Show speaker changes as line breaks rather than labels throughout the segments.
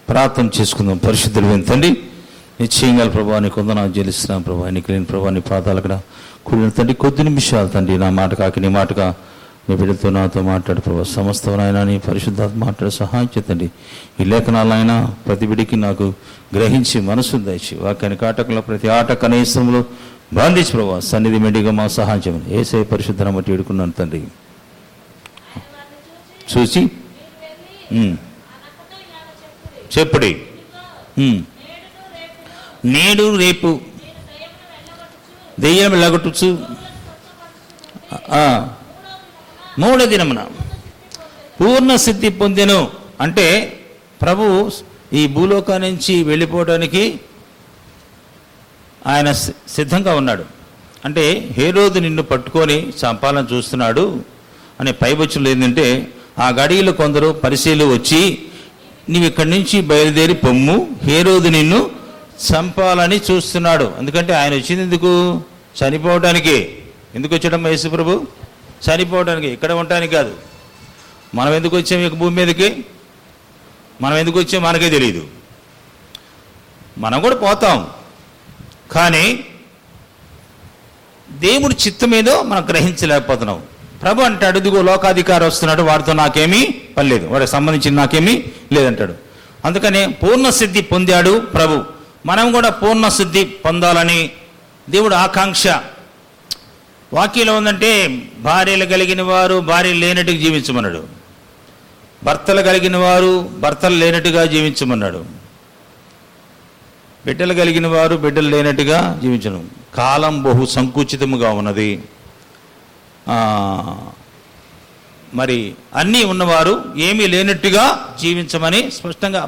ప్రార్థన చేసుకుందాం. పరిశుద్ధుడైన తండ్రి, నిశ్చయంగా ప్రభా నీకు వందనాలు చెల్లిస్తున్నాం ప్రభా. నీకు లేని ప్రభా నీ పాదాలు అక్కడ కూడిన తండ్రి, కొద్ది నిమిషాలు తండ్రి నా మాట కాక నీ మాటగా నీ బిడ్డతో నాతో మాట్లాడు ప్రభా. సమస్తమైనా నీ పరిశుద్ధాత్మ మాట్లాడే సహాయం చేతండి. ఈ లేఖనాలైనా ప్రతి బిడికి నాకు గ్రహించి మనసు దయచి వాక్యాన్ని కాటకంలో ప్రతి ఆట కనీసంలో బాంధించి ప్రభా సన్నిధి మెండిగా మా సహాయం చేయమని యేసయ్య పరిశుద్ధ బట్టి వేడుకున్నాను తండ్రి. చూసి చెప్పుడి, నేడు రేపు దెయ్యం వెళ్ళగొట్టుచు మూడో దినమున పూర్ణ సిద్ధి పొందెను. అంటే ప్రభు ఈ భూలోకా నుంచి వెళ్ళిపోవడానికి ఆయన సిద్ధంగా ఉన్నాడు. అంటే హేరోదు నిన్ను పట్టుకొని చంపాలని చూస్తున్నాడు అనే పైబొచ్చులు ఏంటంటే, ఆ గడియలో కొందరు పరిశీలు వచ్చి నీవు ఇక్కడి నుంచి బయలుదేరి పొమ్ము, హేరోదు నిన్ను చంపాలని చూస్తున్నాడు. ఎందుకంటే ఆయన వచ్చింది ఎందుకు? చనిపోవటానికి. ఎందుకు వచ్చాడమ్మా యేసు ప్రభు? చనిపోవడానికి, ఇక్కడ ఉండటానికి కాదు. మనం ఎందుకు వచ్చాం ఇక భూమి మీదకి? మనం ఎందుకు వచ్చాం మనకే తెలియదు. మనం కూడా పోతాం, కానీ దేవుడి చిత్తం ఏదో మనం గ్రహించలేకపోతున్నాం. ప్రభు అంటాడు, ఇదిగో లోకాధికారి వస్తున్నాడు, వాడితో నాకేమీ పని లేదు, వాడికి సంబంధించిన నాకేమీ లేదంటాడు. అందుకనే పూర్ణ సిద్ధి పొందాడు ప్రభు. మనం కూడా పూర్ణ సిద్ధి పొందాలని దేవుడు ఆకాంక్ష. వాక్యంలో ఉందంటే, భార్యలు కలిగిన వారు భార్యలు లేనట్టుగా జీవించమన్నాడు, భర్తలు కలిగిన వారు భర్తలు లేనట్టుగా జీవించమన్నాడు, బిడ్డలు కలిగిన వారు బిడ్డలు లేనట్టుగా జీవించను. కాలం బహు సంకుచితముగా ఉన్నది. మరి అన్నీ ఉన్నవారు ఏమీ లేనట్టుగా జీవించమని స్పష్టంగా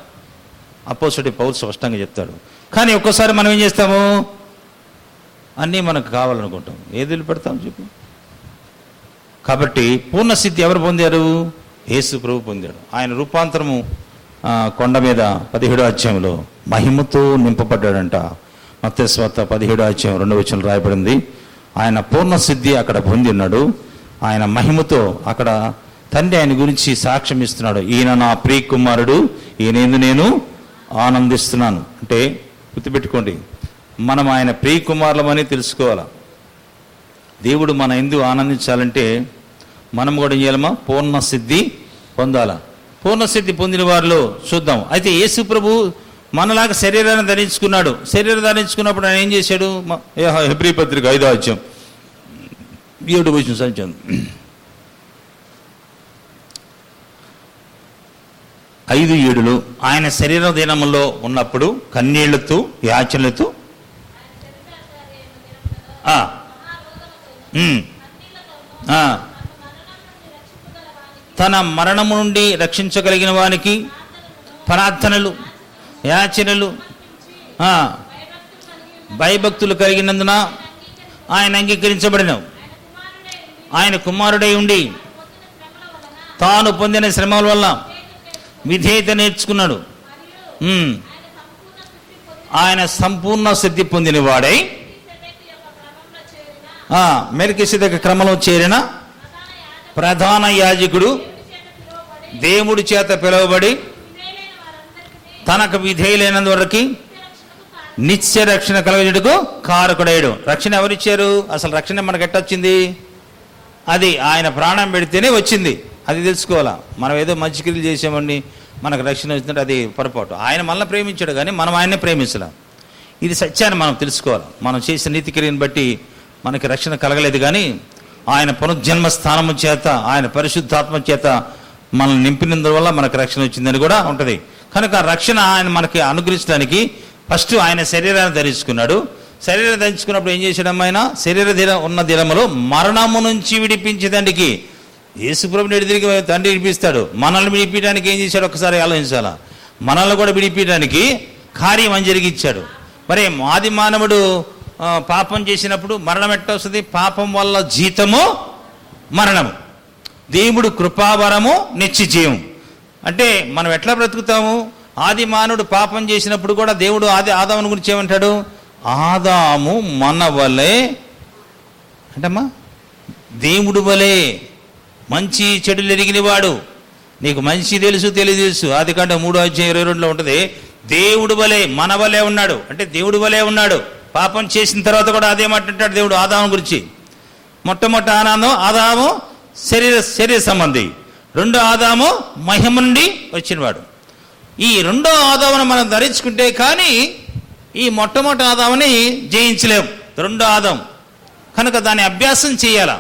అపోస్తలుడైన పౌలు స్పష్టంగా చెప్తాడు. కానీ ఒక్కోసారి మనం ఏం చేస్తాము? అన్నీ మనకు కావాలనుకుంటాం, ఏది వదిలిపెడతాం చెప్పు. కాబట్టి పూర్ణ సిద్ధి ఎవరు పొందారు? యేసు ప్రభు పొందాడు. ఆయన రూపాంతరము కొండ మీద 17వ అధ్యాయంలో మహిమతో నింపబడ్డాడంట. మత్తయి సువార్త 17వ అధ్యాయం 2వ వచనంలో రాయబడింది. ఆయన పూర్ణ సిద్ధి అక్కడ పొంది ఉన్నాడు. ఆయన మహిమతో అక్కడ తండ్రి ఆయన గురించి సాక్ష్యం ఇస్తున్నాడు. ఈయన నా ప్రియ కుమారుడు, ఈయన నేను ఆనందిస్తున్నాను. అంటే గుర్తుపెట్టుకోండి, మనం ఆయన ప్రియ కుమారులమని తెలుసుకోవాలా. దేవుడు మన ఎందుకు ఆనందించాలంటే మనం కూడా ఏం చేయాలమ్మా? పూర్ణ సిద్ధి పొందాలా. పూర్ణ సిద్ధి పొందిన వారిలో చూద్దాం. అయితే యేసు ప్రభు మనలాగా శరీరాన్ని ధరించుకున్నాడు. శరీరం ధరించుకున్నప్పుడు ఆయన ఏం చేశాడు? హెబ్రీ పత్రిక 5వ అధ్యాయం 7వ వచనం సంచం 5:7 ఆయన శరీర దినములో ఉన్నప్పుడు కన్నీళ్లతో యాచనలతో తన మరణము నుండి రక్షించగలిగిన వానికి ప్రార్థనలు యాచనలు భయభక్తులు కలిగినందున ఆయన అంగీకరించబడిన. ఆయన కుమారుడై ఉండి తాను పొందిన శ్రమల వల్ల విధేయత నేర్చుకున్నాడు. ఆయన సంపూర్ణ సిద్ధి పొందిన వాడై మెల్కీసెదెకు క్రమంలో చేరిన ప్రధాన యాజకుడు, దేవుడి చేత పిలువబడి తనకు విధేయులైనందువరకు నిత్య రక్షణ కలగజేయుటకు కారకుడయ్యాడు. రక్షణ ఎవరిచ్చారు? అసలు రక్షణ మనకు ఎట్టొచ్చింది? అది ఆయన ప్రాణం పెడితేనే వచ్చింది. అది తెలుసుకోవాలా. మనం ఏదో మంచి క్రియలు చేసామండి మనకు రక్షణ వచ్చిందంటే అది పొరపాటు. ఆయన మనల్ని ప్రేమించాడు, కానీ మనం ఆయన్నే ప్రేమించలేం. ఇది సత్యాన్ని మనం తెలుసుకోవాలి. మనం చేసిన నీతి క్రియను బట్టి మనకి రక్షణ కలగలేదు, కానీ ఆయన పునర్జన్మ స్థానము చేత, ఆయన పరిశుద్ధాత్మ చేత మనల్ని నింపినందువల్ల మనకు రక్షణ వచ్చిందని కూడా ఉంటుంది. కనుక రక్షణ ఆయన మనకి అనుగ్రహించడానికి ఫస్ట్ ఆయన శరీరాన్ని ధరించుకున్నాడు. శరీరం ధరించుకున్నప్పుడు ఏం చేశాడమ్మ? ఆయన శరీర ఉన్న దినములో మరణము నుంచి విడిపించేదానికి యేసుప్రభుని ఎదురికి తండ్రి విడిపిస్తాడు. మనల్ని విడిపించడానికి ఏం చేశాడు? ఒకసారి ఆలోచించాలా. మనల్ని కూడా విడిపించడానికి కార్యం అని జరిగించాడు. మరి ఆది మానవుడు పాపం చేసినప్పుడు మరణం ఎట్ట వస్తుంది? పాపం వల్ల జీతము మరణము, దేవుడు కృపావరము నిత్య జీవం. అంటే మనం ఎట్లా బ్రతుకుతాము? ఆది మానవుడు పాపం చేసినప్పుడు కూడా దేవుడు ఆదాముని గురించి ఏమంటాడు? ఆదాము మన వలే అంటమ్మా దేవుడు వలే మంచి చెడులు ఎరిగినవాడు, నీకు మంచి తెలుసు తెలియదు తెలుసు. ఆదికాండం 3:22 ఉంటుంది. దేవుడు వలె మన వలె ఉన్నాడు, అంటే దేవుడు వలె ఉన్నాడు. పాపం చేసిన తర్వాత కూడా అదే మాట అంటాడు దేవుడు ఆదాము గురించి. మొట్టమొదటి ఆదాము శరీర సంబంధి, రెండో ఆదాము మహిమ నుండి వచ్చినవాడు. ఈ రెండో ఆదామును మనం ధరించుకుంటే కానీ ఈ మొట్టమొదటి ఆదాముని జయించలేం, రెండో ఆదాం కనుక దాన్ని అభ్యాసం చేయాల.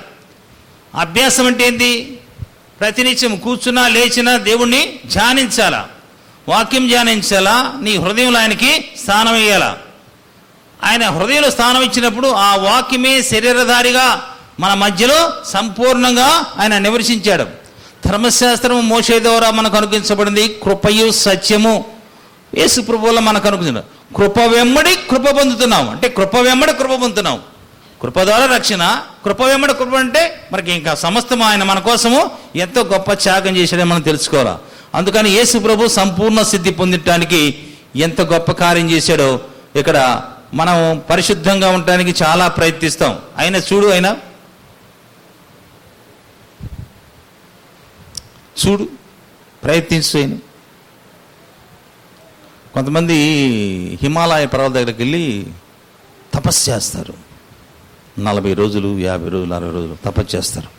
అభ్యాసం అంటే ఏంటి? ప్రతినిత్యం కూర్చున్నా లేచినా దేవుణ్ణి ధ్యానించాలా, వాక్యం ధ్యానించాలా, నీ హృదయంలో ఆయనకి స్థానం వేయాలా. ఆయన హృదయంలో స్థానం ఇచ్చినప్పుడు ఆ వాక్యమే శరీరధారిగా మన మధ్యలో సంపూర్ణంగా ఆయన నివసించాడు. ధర్మశాస్త్రము మోషే ద్వారా మనకు అనుగ్రహించబడింది, కృపయు సత్యము యేసు ప్రభువులో మనకు అనుగ్రహించాడు. కృప వెంబడి కృప పొందుతున్నాం, అంటే కృప వెంబడి కృప పొందుతున్నాం. కృప ద్వారా రక్షణ, కృప వెంబడి కృప అంటే మనకి ఇంకా సమస్తం ఆయన మన కోసము ఎంతో గొప్ప త్యాగం చేశాడని మనం తెలుసుకోవాలి. అందుకని యేసు ప్రభు సంపూర్ణ సిద్ధి పొందటానికి ఎంత గొప్ప కార్యం చేశాడో ఇక్కడ మనం పరిశుద్ధంగా ఉండటానికి చాలా ప్రయత్నిస్తాం. ఆయన చూడు ప్రయత్నిస్తూ. కొంతమంది హిమాలయ పర్వతాల దగ్గరికి వెళ్ళి తపస్సు చేస్తారు. 40 రోజులు 50 రోజులు 60 రోజులు తపస్సు చేస్తారు.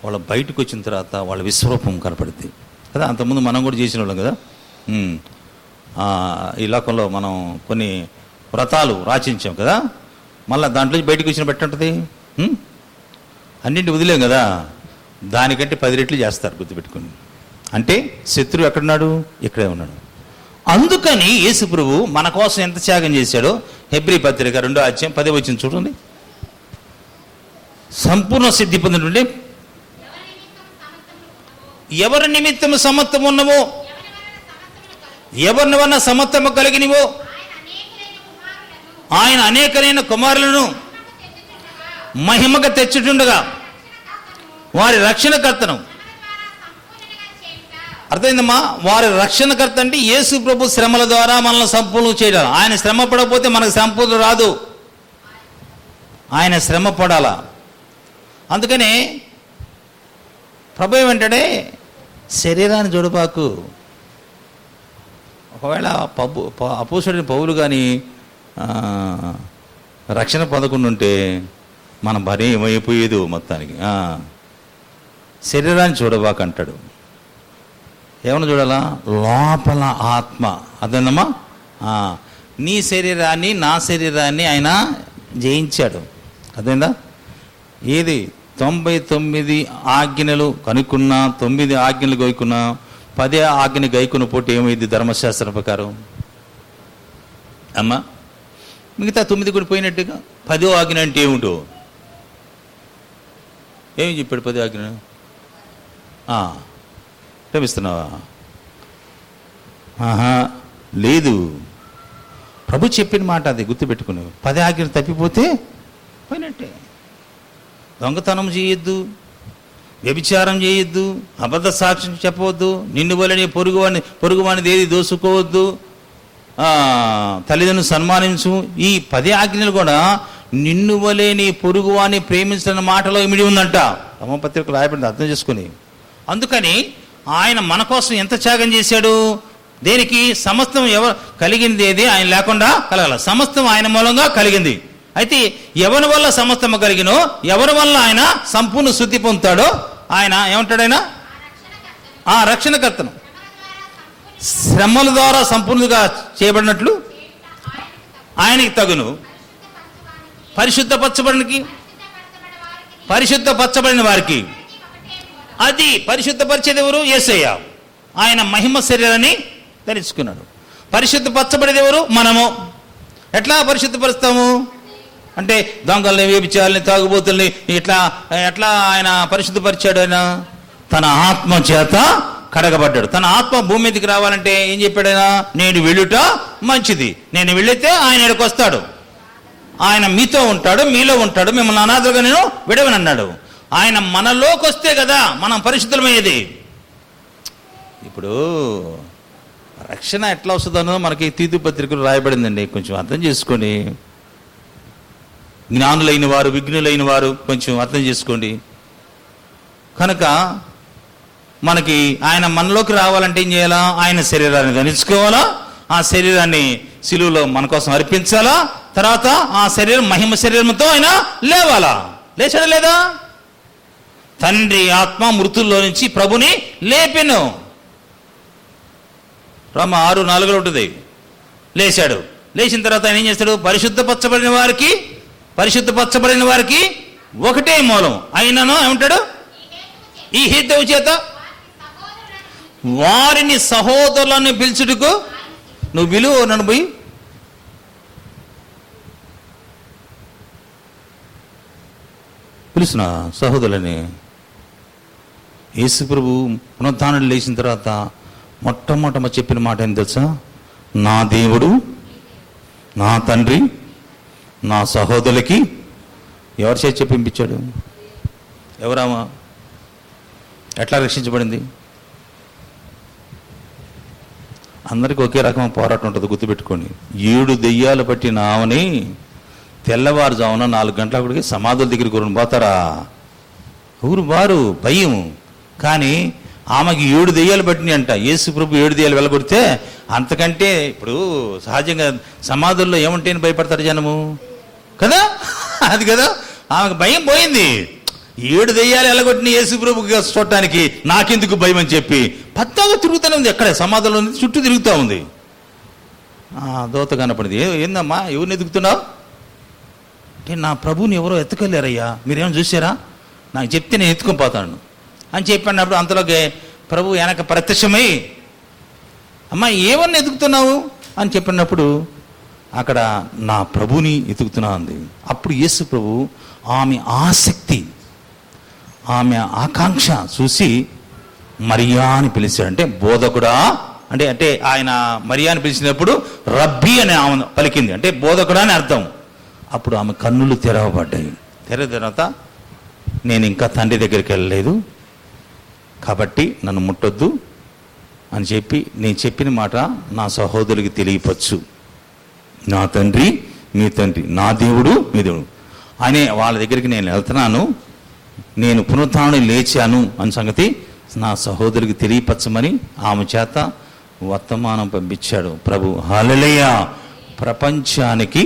వాళ్ళ బయటకు వచ్చిన తర్వాత వాళ్ళ విశ్వరూపం కనపడుతుంది కదా. అంతకుముందు మనం కూడా చేసిన వాళ్ళం కదా. ఈ లోకంలో మనం కొన్ని వ్రతాలు రాచించాం కదా. మళ్ళీ దాంట్లో బయటకు వచ్చిన బట్టి ఉంటుంది. అన్నింటి వదిలేం కదా. దానికంటే 10 రెట్లు చేస్తారు, గుర్తుపెట్టుకుని. అంటే శత్రువు ఎక్కడున్నాడు? ఇక్కడే ఉన్నాడు. అందుకని యేసు ప్రభు మన కోసం ఎంత త్యాగం చేశాడో హెబ్రీ పత్రిక 2:10 చూడండి. సంపూర్ణ సిద్ధి పొందినటువంటి ఎవరి నిమిత్తము సమత్వం ఉన్నవో, ఎవరిని వల్ల సమత్వము కలిగినవో ఆయన అనేకమైన కుమారులను మహిమగా తెచ్చుచుండగా వారి రక్షణకర్తను. అర్థమైందమ్మా? వారి రక్షణకర్త అంటే యేసు ప్రభు శ్రమల ద్వారా మనల్ని సంపూర్ణ చేయడం. ఆయన శ్రమ పడకపోతే మనకు సంపూర్ణ రాదు, ఆయన శ్రమ పడాలా. అందుకనే ప్రభు ఏమంటాడే, శరీరాన్ని చూడబాకు. ఒకవేళ అపోస్తుడైన పౌలు కానీ రక్షణ పొందకుండా ఉంటే మన భార్య ఏమైపోయేది మొత్తానికి. శరీరాన్ని చూడబాకంటాడు. ఏమన్నా చూడాలా? లోపల ఆత్మ. అదేనమ్మా, నీ శరీరాన్ని నా శరీరాన్ని ఆయన జయించాడు. అదేందా? ఏది 99 ఆజ్ఞలు కనుక్కున్నా, 9 ఆజ్ఞలు గైకున్నా, 10 ఆజ్ఞలు గైకున్న పోటీ ఏమైంది ధర్మశాస్త్రం ప్రకారం? అమ్మా, మిగతా 9 కూడా పోయినట్టుగా 10వ ఆజ్ఞ అంటే ఏమిటో ఏమి చెప్పాడు? 10 ఆజ్ఞ ప్రేమిస్తున్నావా? లేదు. ప్రభు చెప్పిన మాట అది గుర్తుపెట్టుకుని. 10 ఆజ్ఞలు తప్పిపోతే పోయినట్టే. దొంగతనం చేయొద్దు, వ్యభిచారం చేయొద్దు, అబద్ధ సాక్ష్యం చెప్పవద్దు, నిన్ను వలని పొరుగువాని ఏది దోసుకోవద్దు, తల్లిదండ్రులను సన్మానించు. ఈ 10 ఆజ్ఞలు కూడా నిన్ను వలే నీ పొరుగువాని ప్రేమించిన మాటలో ఇమిడి ఉందంట. రమపత్రికలు రాయబడింది, అర్థం చేసుకుని. అందుకని ఆయన మన కోసం ఎంత త్యాగం చేశాడు. దేనికి? సమస్తం కలిగింది ఏది ఆయన లేకుండా కలగాల. సమస్తం ఆయన మూలంగా కలిగింది. అయితే ఎవరి వల్ల సమస్తము కలిగినో, ఎవరి వల్ల ఆయన సంపూర్ణ శుద్ధి పొందుతాడో ఆయన ఏమంటాడు? ఆయన ఆ రక్షణకర్తను. శ్రమల ద్వారా సంపూర్ణంగా చేయబడినట్లు ఆయనకి తగును. పరిశుద్ధపరచబడిన వారికి అది పరిశుద్ధపరిచేది ఎవరు? యేసయ్య. ఆయన మహిమ శరీరాన్ని ధరించుకున్నాడు. పరిశుద్ధపరచబడేది ఎవరు? మనము. ఎట్లా పరిశుద్ధపరుస్తాము అంటే దొంగల్ని, వ్యభిచారుల్ని, తాగుబోతుల్ని ఎట్లా ఆయన పరిశుద్ధపరిచాడు? ఆయన తన ఆత్మ చేత కడగబడ్డాడు. తన ఆత్మ భూమి మీదకి రావాలంటే ఏం చెప్పాడు ఆయన? నేను వెళ్ళుట మంచిది, నేను వెళితే ఆయన ఇక్కడికి వస్తాడు, ఆయన మీతో ఉంటాడు, మీలో ఉంటాడు, మిమ్మల్ని అనాథలుగా నేను విడవనన్నాడు. ఆయన మనలోకి వస్తే కదా మనం పరిశుద్ధమయ్యేది. ఇప్పుడు రక్షణ ఎట్లా వస్తుందన్నదో మనకి తీతు పత్రికలు రాయబడిందండి. కొంచెం అర్థం చేసుకోండి. జ్ఞానులైన వారు, విఘ్నులైన వారు కొంచెం అర్థం చేసుకోండి. కనుక మనకి ఆయన మనలోకి రావాలంటే ఏం చేయాలా? ఆయన శరీరాన్ని ధరించుకోవాలా, ఆ శరీరాన్ని సిలువలో మన కోసం అర్పించాలా, తర్వాత ఆ శరీరం మహిమ శరీరంతో ఆయన లేవాలా. లేచాడా లేదా? తండ్రి ఆత్మ మృతుల్లో నుంచి ప్రభుని లేపెను. రోమా 6:4 ఉంటుంది. లేచాడు. లేచిన తర్వాత ఆయన ఏం చేస్తాడు? పరిశుద్ధపరచబడిన వారికి ఒకటే మూలం అయినను ఏమంటాడు? ఈ హేతువు చేత వారిని సహోదరులను పిలుచుటకు నువ్వు విలువ నన్ను పోయి పిలుస్తున్నా సహోదరులని. యేసు ప్రభు పునరుత్థానం లేచిన తర్వాత మొట్టమొదట చెప్పిన మాట ఏం తెలుసా? నా దేవుడు, నా తండ్రి, నా సహోదరులకి ఎవరి చేసి చెప్పించాడు? ఎవరామా? ఎట్లా రక్షించబడింది? అందరికీ ఒకే రకమైన పోరాటం ఉంటుంది, గుర్తుపెట్టుకోండి. 7 దెయ్యాలు పట్టిన ఆమెని తెల్లవారుజామున 4 గంటలప్పటికి సమాధుల దగ్గరికి ఊరిని పోతారా? ఊరు బారు భయం. కానీ ఆమెకి 7 దెయ్యాలు పట్టినాయి అంట. యేసు ప్రభు 7 దెయ్యాలు వెళ్ళగొడితే అంతకంటే ఇప్పుడు సహజంగా సమాధుల్లో ఏముంటేని భయపడతారు జనము కదా, అది కదా. ఆమెకు భయం పోయింది. 7 దెయ్యాలు వెళ్ళగొట్టిన యేసు ప్రభుకి చూడటానికి నాకెందుకు భయం అని చెప్పి పత్తాగా తిరుగుతూనే ఉంది. ఎక్కడే సమాధుల్లో ఉంది, చుట్టూ తిరుగుతూ ఉంది. దోత కనపడింది. ఏందమ్మా, ఎవరిని ఎదుగుతున్నావు అంటే? నా ప్రభుని ఎవరో ఎత్తుకెళ్ళారయ్యా, మీరేమో చూసారా? నాకు చెప్తే నేను ఎత్తుకొని పోతాను అని చెప్పినప్పుడు అంతలోకి ప్రభు వెనక ప్రత్యక్షమై, అమ్మా ఏమన్నా ఎదుగుతున్నావు అని చెప్పినప్పుడు అక్కడ నా ప్రభుని ఎదుగుతున్నా ఉంది. అప్పుడు యేసు ప్రభు ఆమె ఆసక్తి, ఆమె ఆకాంక్ష చూసి మరియా అని పిలిచాడు. అంటే బోధకుడా అంటే అంటే ఆయన మరియా అని పిలిచినప్పుడు రబ్బీ అని ఆమె పలికింది, అంటే బోధకుడా అని అర్థం. అప్పుడు ఆమె కన్నులు తెరవబడ్డాయి. తెరవ తర్వాత నేను ఇంకా తండ్రి దగ్గరికి వెళ్ళలేదు కాబట్టి నన్ను ముట్టొద్దు అని చెప్పి నేను చెప్పిన మాట నా సహోదరుడికి తెలియపచ్చు. నా తండ్రి మీ తండ్రి, నా దేవుడు మీ దేవుడు అనే వాళ్ళ దగ్గరికి నేను వెళ్తున్నాను, నేను పునరుత్థానం లేచాను అని సంగతి నా సహోదరికి తెలియపరచమని ఆమె చేత వర్తమానం పంపించాడు ప్రభు. హల్లెలూయా. ప్రపంచానికి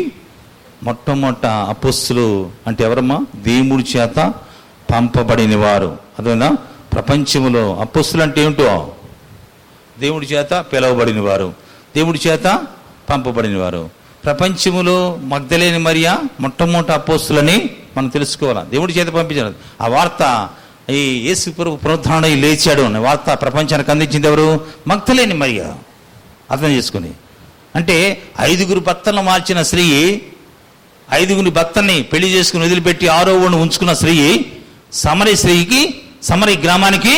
మొట్టమొదట అపొస్తలులు అంటే ఎవరమ్మా? దేవుడి చేత పంపబడిన వారు. అదేనా? ప్రపంచంలో అపొస్తలులు అంటే ఏమిటో? దేవుడి చేత పిలువబడిన వారు, దేవుడి చేత పంపబడిన వారు. ప్రపంచములో మగ్దలేని మరియా మొట్టమొదటి అపొస్తలులని మనం తెలుసుకోవాలి. దేవుడి చేత పంపించారు. ఆ వార్త ఈ యేసు ప్రభు పునరుత్థానం లేచాడు అనే వార్త ప్రపంచానికి అందించింది ఎవరు? మగ్దలేని మరియా. అర్థం చేసుకుని అంటే 5 భర్తలను మార్చిన స్త్రీ, 5 భర్తల్ని పెళ్లి చేసుకుని వదిలిపెట్టి 6వ ఉంచుకున్న స్త్రీ సమరీ గ్రామానికి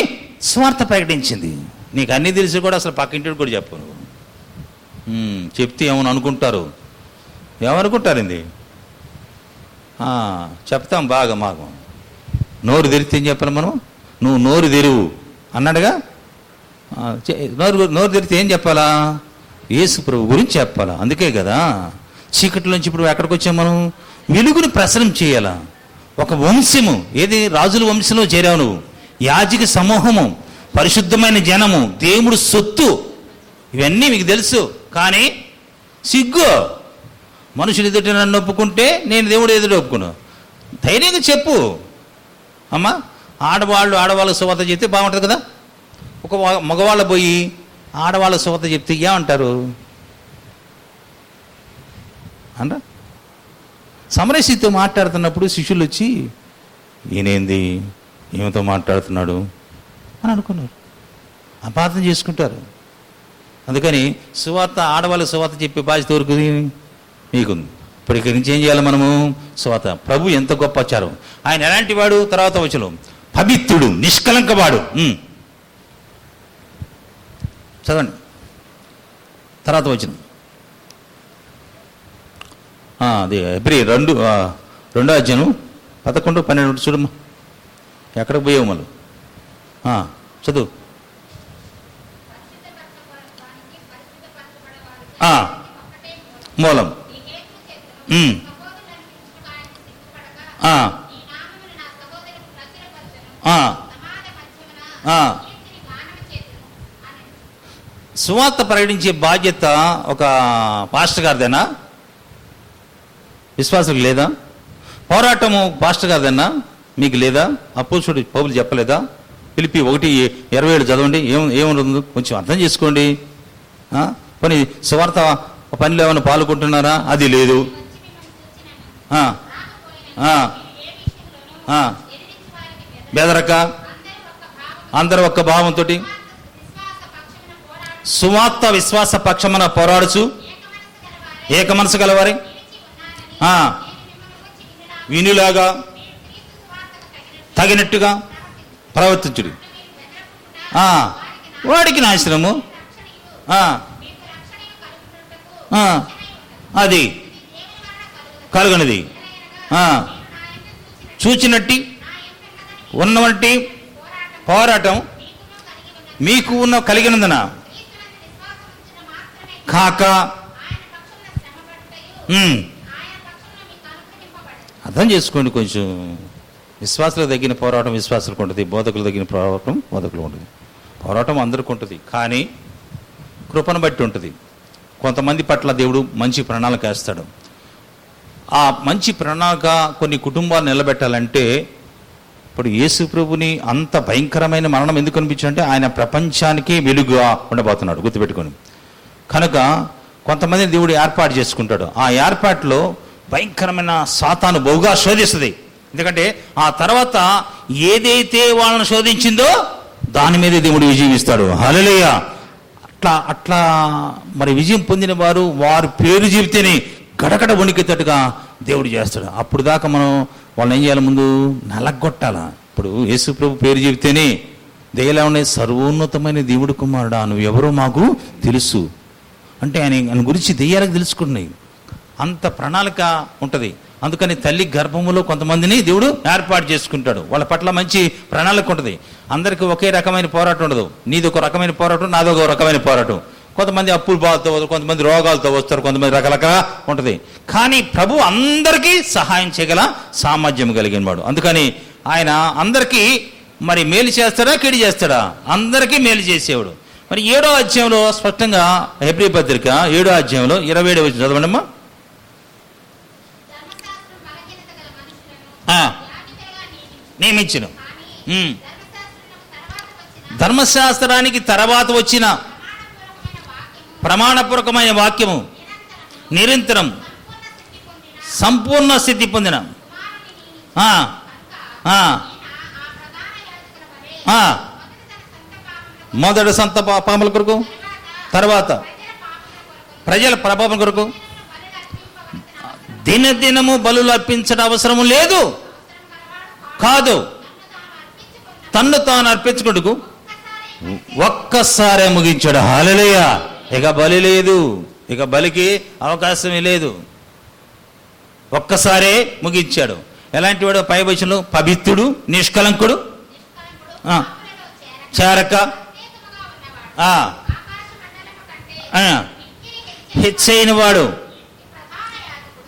స్వార్థ ప్రకటించింది. నీకు అన్నీ తెలిసి కూడా అసలు పక్కింటి కూడా చెప్పు. నువ్వు చెప్తే ఏమని అనుకుంటారు? ఏమనుకుంటారండి? చెప్తాం బాగా మాకు. నోరు తెరిస్తే ఏం చెప్పాలి మనం? నువ్వు నోరు తెరువు అన్నాడుగా. నోరు తెరిస్తే ఏం చెప్పాలా? యేసు ప్రభు గురించి చెప్పాలా. అందుకే కదా చీకటిలోంచి ఇప్పుడు ఎక్కడికి వచ్చాం మనం? వెలుగుని ప్రసరం చేయాలా. ఒక వంశము, ఏది? రాజుల వంశంలో చేరావు నువ్వు. యాజక సమూహము, పరిశుద్ధమైన జనము, దేవుడు సొత్తు, ఇవన్నీ మీకు తెలుసు. కానీ సిగ్గు, మనుషులు ఎదుట నన్ను ఒప్పుకుంటే నేను దేవుడు ఎదుట ఒప్పుకున్నాను. ధైర్యంగా చెప్పు అమ్మా. ఆడవాళ్ళ సువార్త చెప్తే బాగుంటుంది కదా. ఒక మగవాళ్ళ పోయి ఆడవాళ్ళ సువార్త చెప్తే ఏమంటారు అంట? సమరసితో మాట్లాడుతున్నప్పుడు శిష్యులు వచ్చి ఈయనేంది ఈమెతో మాట్లాడుతున్నాడు అని అనుకున్నారు, అపార్థం చేసుకుంటారు. అందుకని సువార్త, ఆడవాళ్ళ సువార్త చెప్పే బాధ్యత వరకు మీకుంది. ఇప్పుడు ఇక్కడి నుంచి ఏం చేయాలి మనము? సువార్త. ప్రభు ఎంత గొప్ప ఆచారం. ఆయన ఎలాంటి వాడు? తర్వాత వచనం, పవిత్రుడు, నిష్కలంకవాడు. చదవండి తర్వాత వచనం. అది ఎబ్రీ 2వ అధ్యాయం 11, 12 చూడమ్మా. ఎక్కడికి పోయావు మళ్ళీ? చదువు. మూలం. సువార్త ప్రకటించే బాధ్యత ఒక పాస్టర్ గారిదేనా? విశ్వాసులకు లేదా? పోరాటము పాస్టర్ గారిదేనా? మీకు లేదా? అపోస్తలుడు పౌలు చెప్పలేదా? ఫిలిప్పీ 1:27 చదవండి. ఏముంది కొంచెం అర్థం చేసుకోండి. పని సువార్త పనిలో ఏమైనా పాల్గొంటున్నారా? అది లేదు. బెదరక అందరూ ఒక్క భావంతో సువార్త విశ్వాస పక్షమున పోరాడుచు ఏక మనసు గలవారి వినులాగా తగినట్టుగా ప్రవర్తించుడి. వాడికి నాశనము అది కలుగునది. చూచినట్టి ఉన్నవంటి పోరాటం మీకు కలిగినందున కాక అర్థం చేసుకోండి. కొంచెం విశ్వాసులకు తగిన పోరాటం విశ్వాసులకు ఉంటుంది, బోధకులు తగిన పోరాటం బోధకులు ఉంటుంది. పోరాటం అందరికీ ఉంటుంది, కానీ కృపను బట్టి ఉంటుంది. కొంతమంది పట్ల దేవుడు మంచి ప్రణాళిక వేస్తాడు. ఆ మంచి ప్రణాళిక కొన్ని కుటుంబాలు నిలబెట్టాలంటే, ఇప్పుడు యేసు ప్రభుని అంత భయంకరమైన మరణం ఎందుకు అనిపించిందంటే ఆయన ప్రపంచానికి వెలుగుగా ఉండబోతున్నాడు, గుర్తుపెట్టుకొని. కనుక కొంతమంది దేవుడు ఏర్పాటు చేసుకుంటాడు. ఆ ఏర్పాటులో భయంకరమైన సాతాను బహుగా శోధిస్తుంది. ఎందుకంటే ఆ తర్వాత ఏదైతే వాళ్ళని శోధించిందో దాని మీదే దేవుడు విజయం ఇస్తాడు. హల్లెలూయా. అట్లా మరి విజయం పొందిన వారు పేరు చెబితేనే గడగడ వణికేటట్టుగా దేవుడు చేస్తాడు. అప్పుడు దాకా మనం వాళ్ళని ఏం చేయాలి? ముందు నలగొట్టాలా. ఇప్పుడు యేసు ప్రభు పేరు చెబితేనే దెయ్యాలు ఉన్నాయి, సర్వోన్నతమైన దేవుడు కుమారుడా నువ్వు ఎవరో మాకు తెలుసు అంటే ఆయన గురించి దెయ్యాలకు తెలుసుకుంటున్నాయి. అంత ప్రణాళిక ఉంటుంది. అందుకని తల్లి గర్భములో కొంతమందిని దేవుడు ఏర్పాటు చేసుకుంటాడు. వాళ్ళ పట్ల మంచి ప్రణాళిక ఉంటుంది. అందరికీ ఒకే రకమైన పోరాటం ఉండదు. నీది ఒక రకమైన పోరాటం, నాది ఒక రకమైన పోరాటం. కొంతమంది అప్పుల బాధతో, కొంతమంది రోగాలతో వస్తారు, కొంతమంది రకరకాల ఉంటుంది. కానీ ప్రభు అందరికీ సహాయం చేయగల సామర్థ్యం కలిగిన వాడు. అందుకని ఆయన అందరికీ మరి మేలు చేస్తాడా కీడు చేస్తాడా? అందరికీ మేలు చేసేవాడు. మరి 7వ అధ్యాయంలో స్పష్టంగా హెబ్రీ పత్రిక 7వ అధ్యాయంలో 27వ వచనం చదవండమ్మా. నియమించిన ధర్మశాస్త్రానికి తర్వాత వచ్చిన ప్రమాణపూర్వకమైన వాక్యము నిరంతరం సంపూర్ణ స్థితి పొందిన మొదటి సంత పాపముల కొరకు, తర్వాత ప్రజల ప్రభావం కొరకు దినదినము బలులు అర్పించడం అవసరము లేదు కాదు, తన్ను తాను అర్పించుకుంటూ ఒక్కసారే ముగించాడు. హల్లెలూయా. ఇక బలి లేదు, ఇక బలికి అవకాశమే లేదు. ఒక్కసారే ముగించాడు. ఎలాంటి వాడు? పై వచనంలో పవిత్రుడు, నిష్కలంకుడు, చేరక హెచ్చైన వాడు,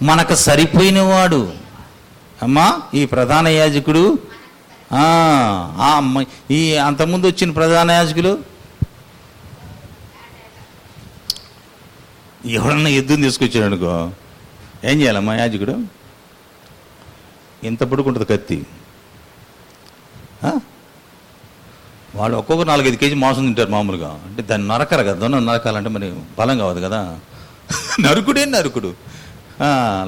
మనకు సరిపోయినవాడు. అమ్మా ఈ ప్రధాన యాజకుడు, ఈ అంతకుముందు వచ్చిన ప్రధాన యాజకులు ఎవడన్నా ఎద్దుని తీసుకొచ్చాడు అనుకో, ఏం చేయాలమ్మా యాజకుడు? ఎంత పడుకుంటుంది కత్తి. వాళ్ళు ఒక్కొక్క 4-5 కేజీ మాంసం తింటారు మామూలుగా. అంటే దాన్ని నరకరు కదా, దొన్న నరకాలంటే మరి బలం కావదు కదా. నరుకుడే నరుకుడు.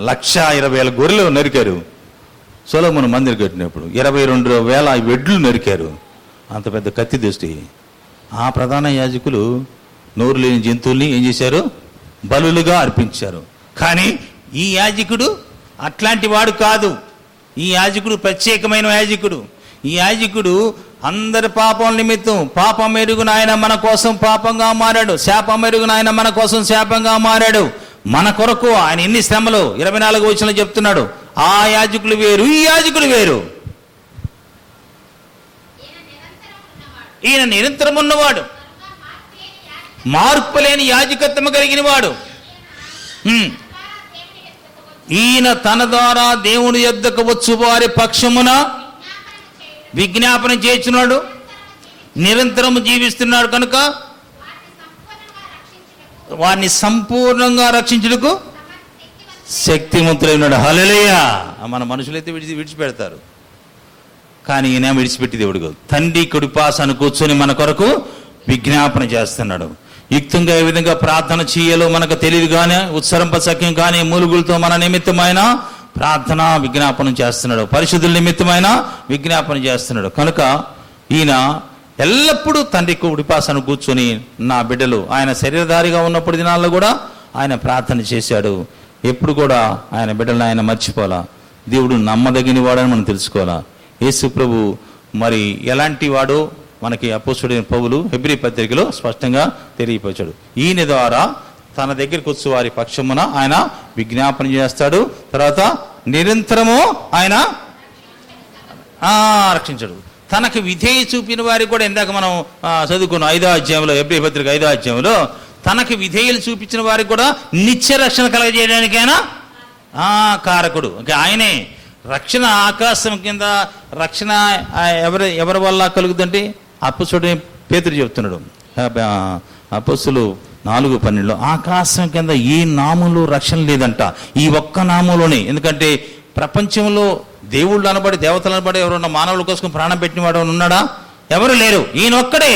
1,20,000 గొర్రెలు నరికారు సొలొమోను మందిరం కట్టినప్పుడు. 22,000 వెడ్లు నరికారు. అంత పెద్ద కత్తి దృష్టి. ఆ ప్రధాన యాజకులు నోరు లేని జంతువుల్ని ఏం చేశారు? బలులుగా అర్పించారు. కానీ ఈ యాజకుడు అట్లాంటి వాడు కాదు. ఈ యాజకుడు ప్రత్యేకమైన యాజకుడు. ఈ యాజకుడు అందరి పాపం నిమిత్తం పాపం ఎరుగున ఆయన మన కోసం పాపంగా మారాడు, శాపం ఎరుగున ఆయన మన కోసం శాపంగా మారాడు. మన కొరకు ఆయన ఎన్ని శ్రమలు 24వ వచనంలో చెప్తున్నాడు. ఆ యాజకులు వేరు, ఈ యాజకులు వేరు. ఈయన నిరంతరం ఉన్నవాడు, మార్పు లేని యాజకత్వము కలిగిన వాడు. ఈయన తన ద్వారా దేవుని యొద్దకు వచ్చు వారి పక్షమున విజ్ఞాపన చేస్తున్నాడు, నిరంతరం జీవిస్తున్నాడు. కనుక వారిని సంపూర్ణంగా రక్షించుటకు శక్తిమంతులై ఉన్నాడు. హల్లెలూయా. మన మనుషులైతే విడిచిపెడతారు, కానీ ఈయన విడిచిపెట్టి దేవుడు కాదు. తండ్రి కుడిపాసాను కూర్చొని మన కొరకు విజ్ఞాపన చేస్తున్నాడు. యుక్తంగా ఏ విధంగా ప్రార్థన చేయాలో మనకు తెలియదు కానీ, ఉత్సరింపసక్యం కానీ మూలుగులతో మన నిమిత్తమైన ప్రార్థన విజ్ఞాపనం చేస్తున్నాడు, పరిశుద్ధుల నిమిత్తమైన విజ్ఞాపన చేస్తున్నాడు. కనుక ఈయన ఎల్లప్పుడూ తండ్రి కుడిపాసాను కూర్చొని నా బిడ్డలు, ఆయన శరీరధారిగా ఉన్నప్పుడు దినాల్లో కూడా ఆయన ప్రార్థన చేశాడు. ఎప్పుడు కూడా ఆయన బిడ్డలను ఆయన మర్చిపోలా. దేవుడు నమ్మదగిన వాడని మనం తెలుసుకోవాలా. యేసు ప్రభు మరి ఎలాంటి వాడో మనకి అపోస్తలుడైన పౌలు హెబ్రీ పత్రికలో స్పష్టంగా తెలియపరిచాడు. ఈయన ద్వారా తన దగ్గరికి వచ్చే వారి పక్షమున ఆయన విజ్ఞాపన చేస్తాడు. తర్వాత నిరంతరము ఆయన రక్షించడు. తనకు విధేయ చూపిన వారికి కూడా, ఇందాక మనం చదువుకున్నాం 5వ అధ్యాయంలో, హెబ్రీ పత్రిక 5వ అధ్యాయంలో, తనకు విధేయులు చూపించిన వారికి కూడా నిత్య రక్షణ కలగజేయడానికైనా కారకుడు. ఆయనే రక్షణ. ఆకాశం కింద రక్షణ ఎవరి వల్ల కలుగుతుందంటే అపోస్తలుడైన పేతురు చెప్తున్నాడు, అపోస్తలులు 4:12 ఆకాశం కింద ఏ నామంలో రక్షణ లేదంట, ఈ ఒక్క నామంలోనే. ఎందుకంటే ప్రపంచంలో దేవుళ్ళు అనబడి దేవతలు అనబడి ఎవరన్నా మానవుల కోసం ప్రాణం పెట్టినవాడు ఉన్నాడా? ఎవరు లేరు. ఈయన ఒక్కడే.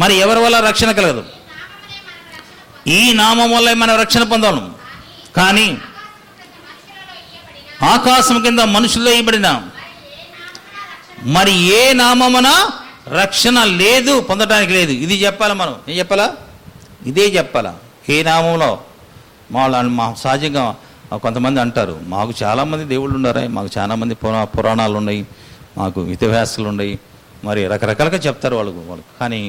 మరి ఎవరి వల్ల రక్షణ కలగదు? ఈ నామం వల్ల మనం రక్షణ పొందాము. కానీ ఆకాశం కింద మనుషుల్లో ఇవ్వబడిన మరి ఏ నామమున రక్షణ లేదు, పొందడానికి లేదు. ఇది చెప్పాలా మనం? ఏం చెప్పాలా? ఇదే చెప్పాలా. ఏ నామంలో మా సహజంగా కొంతమంది అంటారు, మాకు చాలామంది దేవుళ్ళు ఉన్నారా, మాకు చాలామంది పురాణాలు ఉన్నాయి, మాకు ఇతిహాసాలు ఉన్నాయి, మరి రకరకాలుగా చెప్తారు వాళ్ళు. కానీ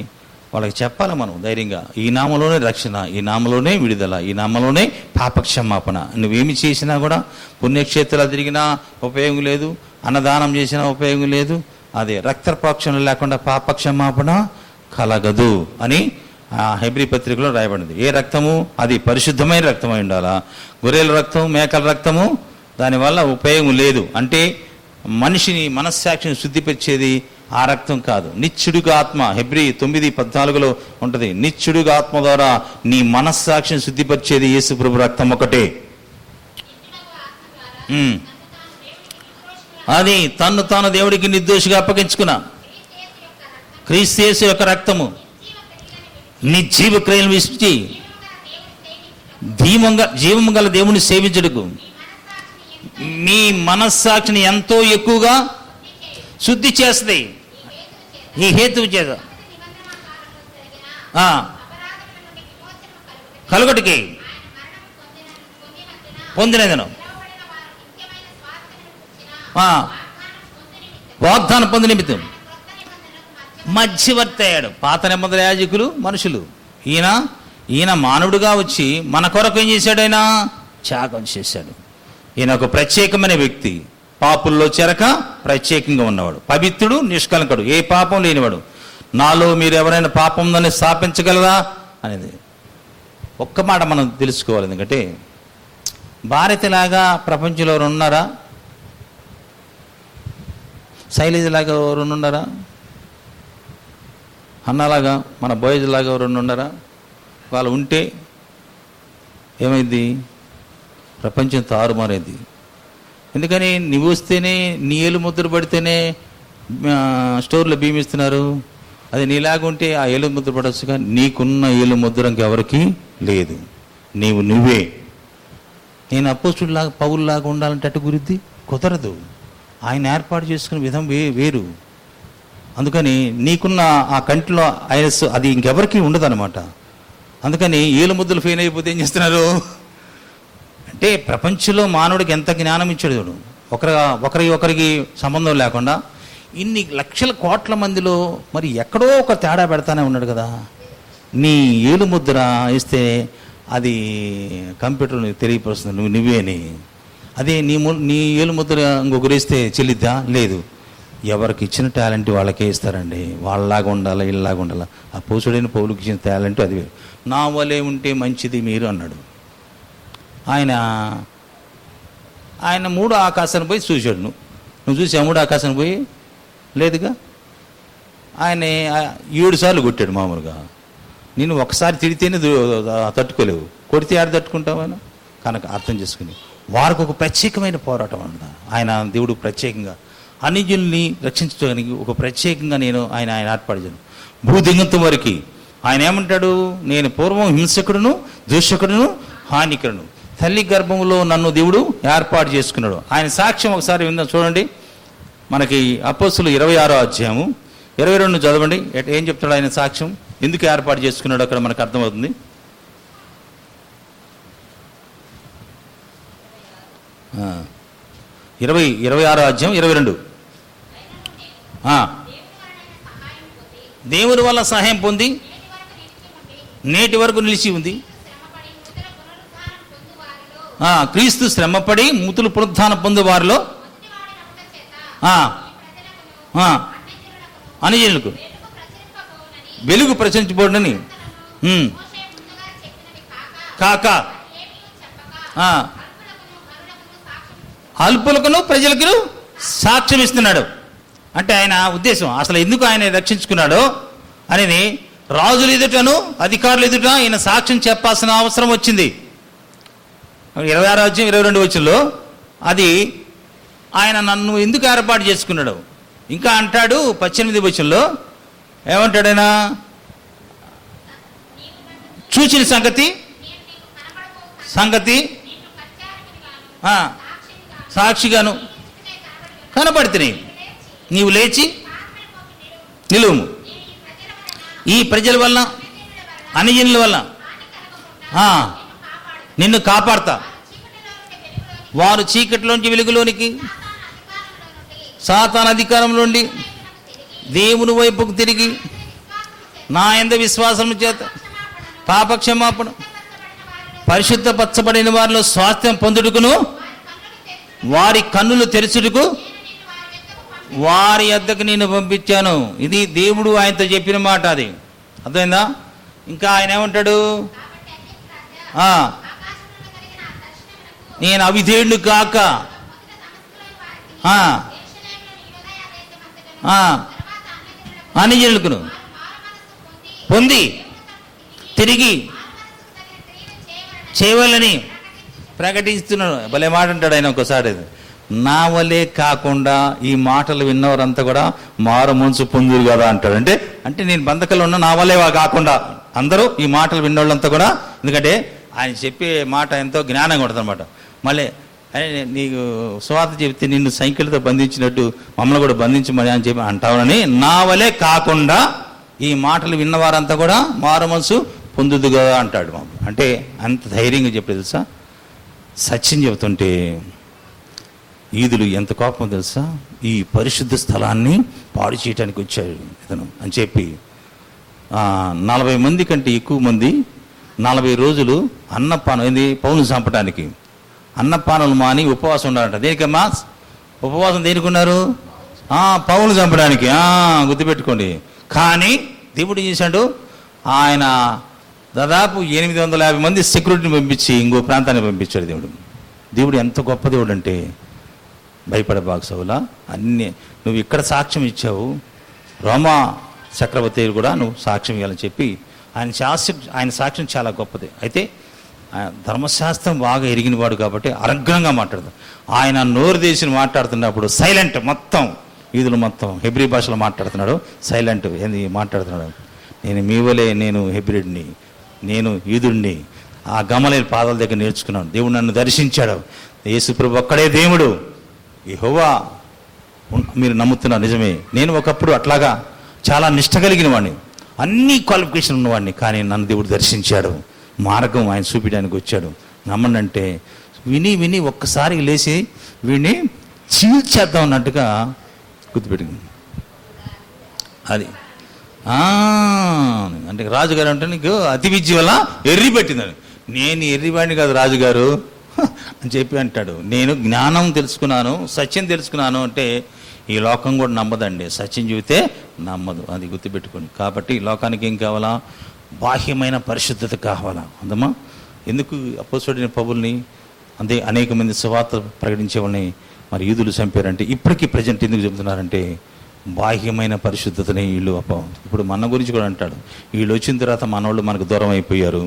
వాళ్ళకి చెప్పాలి మనం ధైర్యంగా, ఈ నామంలోనే రక్షణ, ఈ నామంలోనే విడుదల, ఈ నామంలోనే పాపక్షమాపణ. నువ్వేమి చేసినా కూడా, పుణ్యక్షేత్రాలు తిరిగినా ఉపయోగం లేదు, అన్నదానం చేసినా ఉపయోగం లేదు, అదే రక్తపాక్షణ లేకుండా పాపక్షమాపణ కలగదు అని హెబ్రీ పత్రికలో రాయబడింది. ఏ రక్తము? అది పరిశుద్ధమైన రక్తమై ఉండాలా. గొర్రెల రక్తం, మేకల రక్తము దానివల్ల ఉపయోగం లేదు. అంటే మనిషిని మనస్సాక్షిని శుద్ధిపరిచేది ఆ రక్తం కాదు, నిత్యుడుగా ఆత్మ. హెబ్రీ 9:14 ఉంటుంది. నిత్యుడుగా ఆత్మ ద్వారా నీ మనస్సాక్షిని శుద్ధిపరిచేది యేసు ప్రభు రక్తం ఒకటే. అది తన్ను తాను దేవుడికి నిర్దోషిగా అప్పగించుకున్నా క్రీస్తు యేసు యొక్క రక్తము నిర్జీవ క్రియలను విడిచి జీవము గల దేవుని సేవించుటకు మీ మనస్సాక్షిని ఎంతో ఎక్కువగా శుద్ధి చేస్తుంది. ఈ హేతువు చేత కలుగటికి పొందినదను వాగ్దానం పొంది నిమిత్తం మధ్యవర్తి అయ్యాడు. పాత నిబంధన యాజకులు మనుషులు, ఈయన మానవుడుగా వచ్చి మన కొరకు ఏం చేశాడు? ఆయన త్యాగం చేశాడు. ఈయన ఒక ప్రత్యేకమైన వ్యక్తి, పాపుల్లో చెరక ప్రత్యేకంగా ఉన్నవాడు, పవిత్రుడు, నిష్కలంకుడు, ఏ పాపం లేనివాడు. నాలో మీరు ఎవరైనా పాపం ఉందని స్థాపించగలరా అనేది ఒక్క మాట మనం తెలుసుకోవాలి. ఎందుకంటే భారతిలాగా ప్రపంచంలో ఎవరు ఉన్నారా? శైలజలాగా ఎవరు ఉన్నారా? అన్నలాగా మన బోయజ్లాగా ఎవరు ఉన్నారా? వాళ్ళు ఉంటే ఏమైంది? ప్రపంచం తారుమారేది. ఎందుకని? నువ్వు వస్తేనే, నీ ఏలు ముద్ర పడితేనే స్టోర్లో బియ్యమిస్తున్నారు. అది నీలాగుంటే ఆ ఏలు ముద్ర పడవచ్చుగా. నీకున్న ఏలు ముద్ర ఇంకెవరికి లేదు, నువ్వే. నేను అపోస్తుడిలాగా పౌరులాగా ఉండాలంటే అటు గురిద్ది కుదరదు. ఆయన ఏర్పాటు చేసుకునే విధం వేరు. అందుకని నీకున్న ఆ కంటిలో ఐరస్ అది ఇంకెవరికి ఉండదు అనమాట. అందుకని ఏలు ముద్దలు ఫెయిల్ అయిపోతే ఏం చేస్తున్నారు అంటే, ప్రపంచంలో మానవుడికి ఎంత జ్ఞానం ఇచ్చాడు. ఒకరికి సంబంధం లేకుండా ఇన్ని లక్షల కోట్ల మందిలో మరి ఎక్కడో ఒక తేడా పెడతానే ఉన్నాడు కదా. నీ ఏలు ముద్ర ఇస్తే అది కంప్యూటర్ తెలియపరుస్తుంది నువ్వే అని. అదే నీ ఏలు ముద్ర ఇంకొకరు ఇస్తే చెల్లిద్దా? లేదు. ఎవరికి ఇచ్చిన టాలెంట్ వాళ్ళకే ఇస్తారండి. వాళ్ళలాగా ఉండాలా, ఇళ్ళలాగా ఉండాలా. ఆ పోసుడైన పౌలుకి ఇచ్చిన టాలెంట్ అది. నా వలే ఉంటే మంచిది మీరు అన్నాడు. ఆయన 3 ఆకాశాన్ని పోయి చూశాడు. నువ్వు చూసి 3 ఆకాశాన్ని పోయి లేదుగా. ఆయన 7 సార్లు కొట్టాడు మామూలుగా. నేను ఒకసారి తిడితేనే తట్టుకోలేవు, కొడితే ఆడ తట్టుకుంటావని. కనుక అర్థం చేసుకుని వారికి ఒక ప్రత్యేకమైన పోరాటం అన్నది. ఆయన దేవుడు ప్రత్యేకంగా అన్యజనుల్ని రక్షించడానికి ఒక ప్రత్యేకంగా ఆయన ఏర్పరిచాను. భూదిగంతం వరకు ఆయన ఏమంటాడు, నేను పూర్వం హింసకుడును, దూషకుడును, హానికరును. తల్లి గర్భంలో నన్ను దేవుడు ఏర్పాటు చేసుకున్నాడు. ఆయన సాక్ష్యం ఒకసారి విందాం, చూడండి. మనకి అపోస్తులు 26వ అధ్యాయము 22 చదవండి. ఏం చెప్తాడు ఆయన సాక్ష్యం, ఎందుకు ఏర్పాటు చేసుకున్నాడు అక్కడ మనకు అర్థమవుతుంది. 26వ అధ్యాయం 22. దేవుని వల్ల సహాయం పొంది నేటి వరకు నిలిచి ఉంది. క్రీస్తు శ్రమపడి మృతులు పునరుత్థానం పొందు వారిలో అన్యజనులకు వెలుగు ప్రచురించబడునని కాక అల్పులకును ప్రజలకు సాక్ష్యం ఇస్తున్నాడు. అంటే ఆయన ఉద్దేశం అసలు ఎందుకు ఆయన రక్షించుకున్నాడో అనేది రాజుల ఎదుటను అధికారుల ఎదుట ఈయన సాక్ష్యం చెప్పాల్సిన అవసరం వచ్చింది. 26వ అధ్యాయం 22వ వచనంలో అది ఆయన నన్ను ఎందుకు ఏర్పాటు చేసుకున్నాడు. ఇంకా అంటాడు 18వ వచనంలో ఏమంటాడైనా, చూచిన సంగతి సాక్షిగాను కనబడుతున్నాయి, నీవు లేచి నిలువుము. ఈ ప్రజల వల్ల అన్యజనుల వల్ల నిన్ను కాపాడతా. వారు చీకటిలోంచి వెలుగులోనికి, సాతాను అధికారం నుండి దేవుని వైపుకు తిరిగి నా యందు విశ్వాసం చేత పాపక్షమాపణ పరిశుద్ధపరచబడిన వారిలో స్వాస్థ్యం పొందుటకును వారి కన్నులు తెరచుటకు వారి యొద్దకు నేను పంపించాను. ఇది దేవుడు ఆయనతో చెప్పిన మాట. అది అర్థమైందా? ఇంకా ఆయన ఏమంటాడు, నేను అవిధేయుడు కాక అన్యజనులకు పొంది తిరిగి చేయవాలని ప్రకటిస్తున్నాడు. భలే మాట అంటాడు ఆయన ఒకసారి. నా వలే కాకుండా ఈ మాటలు విన్నవారంతా కూడా మారు మనసు పొందురు కదా అంటాడు. అంటే నేను బంధకాలు ఉన్నా నా వల్లే కాకుండా అందరూ ఈ మాటలు విన్నోళ్ళంతా కూడా, ఎందుకంటే ఆయన చెప్పే మాట ఎంతో జ్ఞానంగా ఉంటుంది అనమాట. మళ్ళీ నీకు సువార్త చెబితే నిన్ను సైకిల్తో బంధించినట్టు మమ్మల్ని కూడా బంధించమని అని చెప్పి అంటావని, నా వలే కాకుండా ఈ మాటలు విన్నవారంతా కూడా మారు మనసు పొందుదుగా అంటాడు. అంటే అంత ధైర్యంగా చెప్పి తెలుసా, సత్యం చెబుతుంటే ఈదులు ఎంత కోపం తెలుసా, ఈ పరిశుద్ధ స్థలాన్ని పాడు చేయడానికి వచ్చాడు ఇతను అని చెప్పి 40 మంది కంటే ఎక్కువ మంది 40 రోజులు అన్నపానం ఏంది పౌను చంపడానికి అన్నపానాలు మాని ఉపవాసం ఉండాలంట. దేనికమ్మా ఉపవాసం? దేనికి ఉన్నారు? పౌను చంపడానికి. గుర్తుపెట్టుకోండి. కానీ దేవుడు చేశాడు, ఆయన దాదాపు 850 మంది సెక్యూరిటీని పంపించి ఇంకో ప్రాంతాన్ని పంపించాడు దేవుడు ఎంత గొప్ప దేవుడు అంటే, భయపడబాకు సౌలా, అన్నీ నువ్వు ఇక్కడ సాక్ష్యం ఇచ్చావు, రోమా చక్రవర్తి కూడా నువ్వు సాక్ష్యం ఇవ్వాలని చెప్పి ఆయన సాక్ష్యం చాలా గొప్పది. అయితే ధర్మశాస్త్రం బాగా ఎరిగినవాడు కాబట్టి అరగ్రంగా మాట్లాడతాడు. ఆయన నోరు తీసి మాట్లాడుతున్నప్పుడు సైలెంట్, మొత్తం ఈదులు మొత్తం హెబ్రీ భాషలో మాట్లాడుతున్నాడు. సైలెంట్ ఏంది మాట్లాడుతున్నాడు, నేను మీ వలే, నేను హెబ్రిడ్ని, నేను యూదుడిని, ఆ గమలేని పాదాల దగ్గర నేర్చుకున్నాను. దేవుడు నన్ను దర్శించాడు. యేసుప్రభు ఒక్కడే దేవుడు, యెహోవా మీరు నమ్ముతున్నారు నిజమే. నేను ఒకప్పుడు అట్లాగా చాలా నిష్ట కలిగిన వాడిని, అన్ని క్వాలిఫికేషన్ ఉన్నవాడిని, కానీ నన్ను దేవుడు దర్శించాడు, మార్గం ఆయన చూపించడానికి వచ్చాడు. నమ్మండి అంటే విని విని ఒక్కసారి లేచి వీడిని చీల్చేద్దాం అన్నట్టుగా గుర్తుపెట్టింది. అది అంటే రాజుగారు అంటే నీకు అతి విద్య వల్ల ఎర్రి పెట్టిందని. నేను ఎర్రివాడిని కాదు రాజుగారు అని చెప్పి అంటాడు. నేను జ్ఞానం తెలుసుకున్నాను, సత్యం తెలుసుకున్నాను అంటే ఈ లోకం కూడా నమ్మదండి. సత్యం చెబితే నమ్మదు, అది గుర్తుపెట్టుకోండి. కాబట్టి ఈ లోకానికి ఏం కావాలా? బాహ్యమైన పరిశుద్ధత కావాలా. అందమ్మా, ఎందుకు అపోస్తలుడైన పౌలుని అంతే అనేక మంది సువార్త ప్రకటించేవాళ్ళని మరి యూదులు చంపారంటే, ఇప్పటికీ ప్రజెంట్ ఎందుకు చెబుతున్నారంటే బాహ్యమైన పరిశుద్ధతని వీళ్ళు ఇప్పుడు మన గురించి కూడా అంటాడు, వీళ్ళు వచ్చిన తర్వాత మనోళ్ళు మనకు దూరం అయిపోయారు,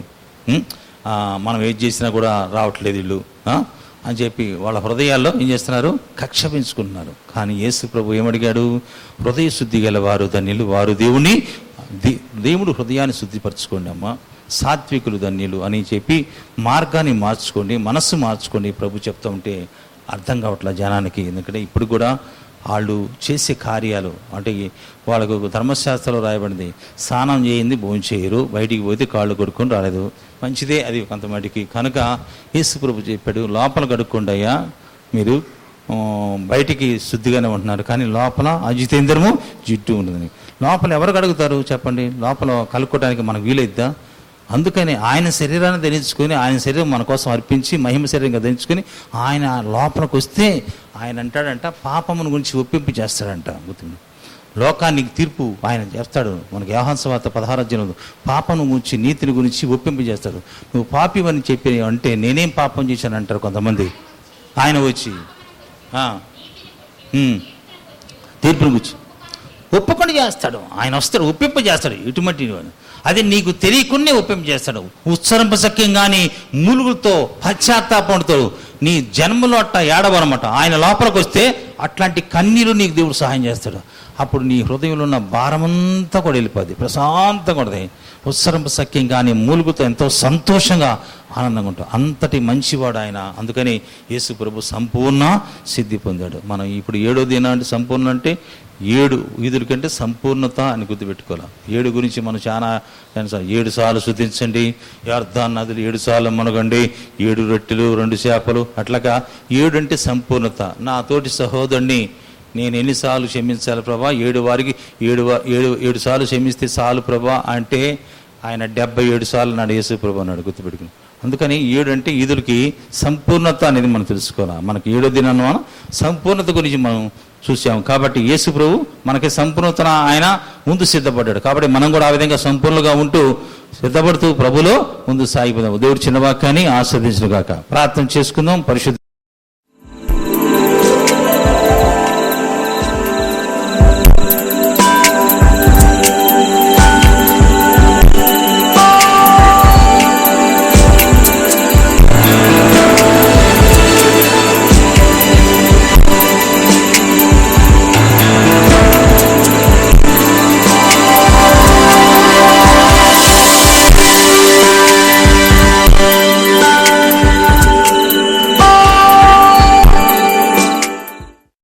మనం ఏది చేసినా కూడా రావట్లేదు వీళ్ళు అని చెప్పి వాళ్ళ హృదయాల్లో ఏం చేస్తున్నారు, కక్ష పెంచుకుంటున్నారు. కానీ యేసు ప్రభు ఏమడిగాడు, హృదయ శుద్ధి గల వారు ధన్యులు, వారు దేవుడు హృదయాన్ని శుద్ధిపరచుకోండి అమ్మా, సాత్వికులు ధన్యులు అని చెప్పి మార్గాన్ని మార్చుకోండి, మనస్సు మార్చుకోండి ప్రభు చెప్తా ఉంటే అర్థం కావట్లేదు జనానికి. ఎందుకంటే ఇప్పుడు కూడా వాళ్ళు చేసే కార్యాలు అంటే వాళ్ళకు ధర్మశాస్త్రంలో రాయబడింది, స్నానం చేయింది భోజనం చేయరు, బయటికి పోతే కాళ్ళు కడుక్కొని రాలేదు, మంచిదే అది కొంతమటికి. కనుక యేసు ప్రభు చెప్పాడు, లోపల కడుక్కోండి అయ్యా, మీరు బయటికి శుద్ధిగానే ఉంటున్నారు కానీ లోపల అజితేంద్రము జిడ్డు ఉంటుంది. లోపల ఎవరు కడుగుతారు చెప్పండి, లోపల కలుక్కోవడానికి మనకు వీలైద్దా? అందుకని ఆయన శరీరాన్ని ధరించుకొని, ఆయన శరీరం మన కోసం అర్పించి మహిమ శరీరంగా ధరించుకొని ఆయన లోపలికి వస్తే ఆయన అంటాడంట, పాపమును గురించి ఒప్పింపు చేస్తాడంట. గుర్తుంది, లోకానికి తీర్పు ఆయన చేస్తాడు. మనకి యోహాను సువార్త 16 పాపను గురించి నీతిని గురించి ఒప్పింపు చేస్తాడు. నువ్వు పాపివని చెప్పి అంటే నేనేం పాపం చేశాను అంటారు కొంతమంది. ఆయన వచ్చి తీర్పును గురించి ఒప్పుకొని చేస్తాడు. ఆయన వస్తాడు, ఒప్పింపు చేస్తాడు. ఇటువంటి అది నీకు తెలియకునే ఒప్పింపు చేస్తాడు. ఉత్సరింపశక్యం కానీ మూలుగులతో పశ్చాత్తాపంతో నీ జన్మలో అట్ట ఏడవనమాట. ఆయన లోపలికి వస్తే అట్లాంటి కన్నీరు నీకు దేవుడు సహాయం చేస్తాడు. అప్పుడు నీ హృదయంలో ఉన్న భారమంతా కూడా వెళ్ళిపోద్ది, ప్రశాంతంగా ఉంటుంది. ఉత్సరింపశక్యం కానీ మూలుగుతో ఎంతో సంతోషంగా ఆనందంగా ఉంటాం. అంతటి మంచివాడు ఆయన. అందుకని యేసు ప్రభు సంపూర్ణ సిద్ధి పొందాడు. మనం ఇప్పుడు 7వ దినం అంటే సంపూర్ణ అంటే 7 ఈదుల కంటే సంపూర్ణత అని గుర్తుపెట్టుకోవాలి. 7 గురించి మనం చాలా 7 సార్లు శుద్ధించండి, యొర్దాను నదులు 7 సార్లు మునగండి, 7 రొట్టెలు 2 చేపలు, అట్లాగా 7 అంటే సంపూర్ణత. నా తోటి సహోదరుని నేను ఎన్నిసార్లు క్షమించాలి ప్రభా? 7 వారికి 7 సార్లు క్షమిస్తే చాలు ప్రభా అంటే ఆయన 77 సార్లు నాడు యేసు ప్రభు అన్నాడు. గుర్తుపెట్టుకుని. అందుకని 7 అంటే ఈదులకి సంపూర్ణత అనేది మనం తెలుసుకోవాలి. మనకి 7వ దినాన్ని మనం సంపూర్ణత గురించి మనం చూసాము. కాబట్టి యేసు ప్రభు మనకి సంపూర్ణత ఆయన ముందు సిద్ధపడ్డాడు. కాబట్టి మనం కూడా ఆ విధంగా సంపూర్ణంగా ఉంటూ సిద్ధపడుతూ ప్రభులో ముందు సాగిపోదాం. దేవుడు చిన్న వాక్యాన్ని ఆస్వాదించును గాక. ప్రార్థన చేసుకుందాం. పరిశుద్ధ